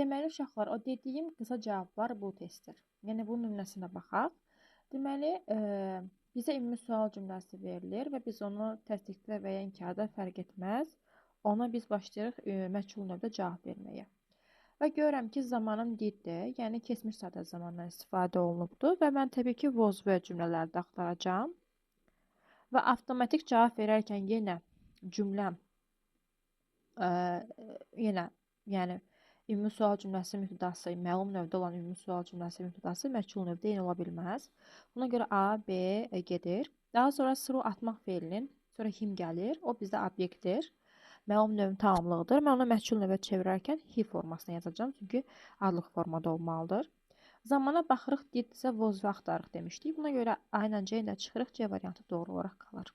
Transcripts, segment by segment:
Deməli uşaqlar, o dediyim qısa cavablar bu testdir. Yəni bu nümunəsinə baxaq. Deməli, bizə ümumi sual cümləsi verilir və biz onu təsdiqlə və ya inkarda fərq etməz. Ona biz başlayırıq məchul növdə cavab verməyə. Və görürəm ki, zamanım diddir, yəni keçmiş sadə zamandan istifadə olunubdur və mən təbii ki, was were cümlələri də axtaracağam. Və avtomatik cavab verərkən yenə cümləm yəni ümumi sual cümləsi mübtədası, məlum növdə olan ümumi sual cümləsi mübtədası məchul növdə eyni ola bilməz. Buna görə A, B gedir. Daha sonra through atmaq feilinin sonra him gəlir. O bizdə obyektdir. Məlum növün tamamlığıdır. Mən onu məchul növə çevirərkən he formasına yazacağam. Çünki adlıq formada olmalıdır. Zamana baxırıq, didsə was və axtarıq demişdik. Buna görə A ilə C ilə çıxırıq. C variantı doğru olaraq qalır.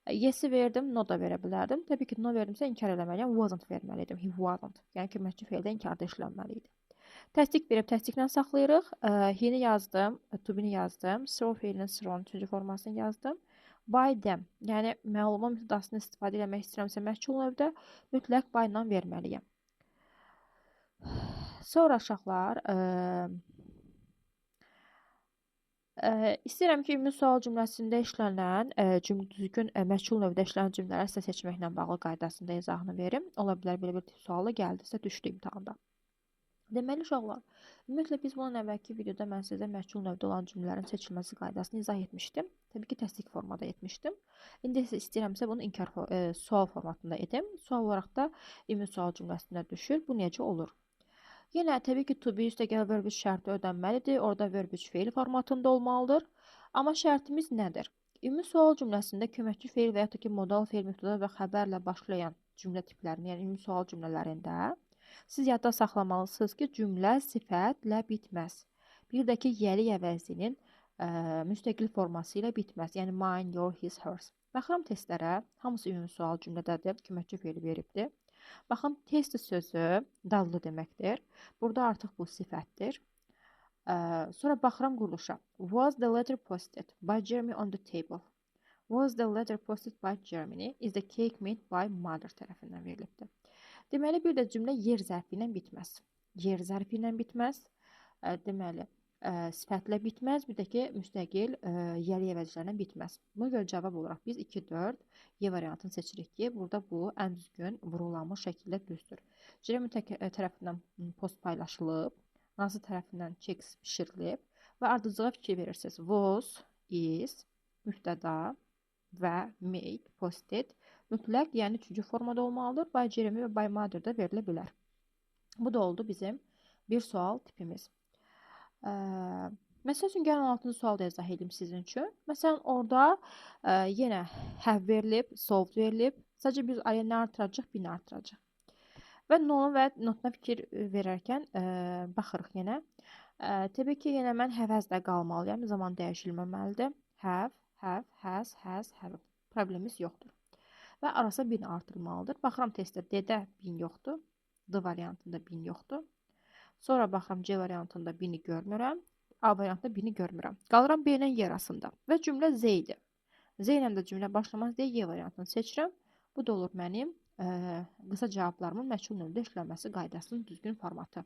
Yes-i verdim, no da verə bilərdim. Təbii ki, no verdimsə inkar eləməliyəm. Wasn't verməliydim. He wasn't. Yəni ki, məchul feildə inkarda işlənməli idi. Təsdiq verib təsdiqlə saxlayırıq. He-ni yazdım, to be-ni yazdım. Through feilinin through-nun 3-cü formasını yazdım. By them, yəni məluma mübtədasını istifadə etmək istəyirəmsə məchul növdə mütləq by ilə verməliyəm. Sonra uşaqlar, istəyirəm ki, ümumi sual cümləsində işlənən, düzgün məchul növdə işlənən cümlələri sizə seçməklə bağlı qaydasında izahını verim. Ola bilər belə bir tip sualı gəldisə düşdü imtahanda. Deməli uşaqlar, ümumiyyətlə biz bunun əvvəlki videoda mən sizə məchul növdə olan cümlələrin seçilməsi qaydasını izah etmişdim. Təbii ki, təsdiq formada etmişdim. İndi isə istəyirəmsə bunu inkar sual formatında edim. Sual olaraq da ümumi sual cümləsində düşür. Bu necə olur? Yenə təbii ki, to be üstəgəl verb 3 şərti ödənməlidir. Orada verb 3 feil formatında olmalıdır. Amma şərtimiz nədir? Ümumi sual cümləsində köməkçi feil və ya da ki, modal feil, mübtəda və xəbərlə başlayan cümlə tiplərini, yəni ümumi sual cümlələrində siz yadda saxlamalısınız ki, cümlə sifətlə bitməz. Bir də ki, yəli əvəzinin müstəqil forması ilə bitməz. Yəni mine, your, his, hers. Baxıram testlərə, hamısı ümumi sual cümlədədir, köməkçi feili veribdir. Baxın, test sözü dallı deməkdir. Burada artıq bu sifətdir. Sonra baxıram quruluşa. Was the letter posted by Jeremy on the table? Was the letter posted by Jeremy? Is the cake made by mother tərəfindən verilibdir. Deməli, bir də cümlə yer zərfi ilə bitməz. Yer zərfi ilə bitməz. Deməli, sifətlə bitməz. Bir də ki, müstəqil yəli əvəzlərlə bitməz. Buna görə cavab olaraq biz 2-4 Y variantını seçirik ki, burada bu ən düzgün vurulanmış şəkildə düzdür. Jeremy tərəfindən post paylaşılıb, Nazlı tərəfindən checks pişirilib və ardıcığa fikir verirsiniz. Was, is, mübtəda və made, posted mütləq, yəni 3-cü formada olmalıdır. By Jeremy və by mother da verilə bilər. Bu da oldu bizim bir sual tipimiz. Məsəl üçün, gəlin 16-cı sual da izah edeyim sizin üçün. Məsələn, orada yenə have verilib, solved verilib. Sadəcə biz araya nə artıracaq, bir nə artıracaq. Və no və notuna fikir verərkən baxırıq yenə. Təbii ki, yenə mən həvəzlə qalmalıyam. Zaman dəyişilməməlidir. Have, has, have. Problemimiz yoxdur. Və arasa 1000 artırmalıdır. Baxıram testdə D-də 1000 yoxdur. D variantında 1000 yoxdur. Sonra baxıram C variantında 1000-i görmürəm. A variantında 1000-i görmürəm. Qalıram B ilə Y arasında. Və cümlə Z idi. Z ilə də cümlə başlamaz deyə Y variantını seçirəm. Bu da olur mənim qısa cavablarımın məchul növdə işlənməsi qaydasının düzgün formatı.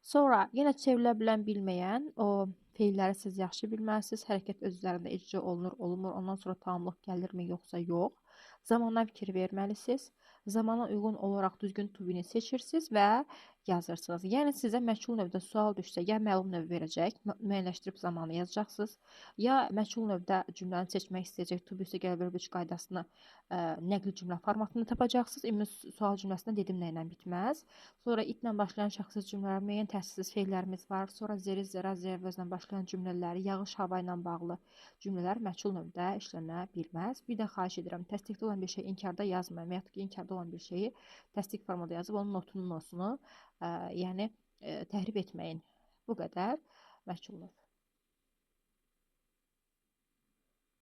Sonra yenə çevrilə bilən, bilməyən o feilləri siz yaxşı bilməlisiniz. Hərəkət öz üzərində icra olunur, olunmur. Ondan sonra tamamlıq gəlirmi, yoxsa yox. Zamana fikir verməlisiniz. Zamana uyğun olaraq düzgün to be-ni seçirsiniz və yazırsınız. Yəni sizə məchul növdə sual düşsə, ya məlum növ verəcək, müəyyənləşdirib zamanı yazacaqsınız, ya məchul növdə cümləni seçmək istəyəcək, to be üstəgəl verb 3 qaydasını nəqli cümlə formatını tapacaqsınız. Ümumi sual cümləsində dedim nə ilə bitməz. Sonra itlə başlayan şəxsiz cümlələr, müəyyən təsirsiz feillərimiz var. Sonra zeri, zera, zərvəzlə başlayan cümlələri, yağış, hava ilə bağlı cümlələr məchul növdə işlənə bilməz. Bir də xahiş edirəm, təsdiqdə olan bir şey inkarda yazmayın. Və yaxud ki, inkarda olan bir şeyi təsdiq formada yazıb onun notunun nosunu yəni təhrif etməyin. Bu qədər məchul növ.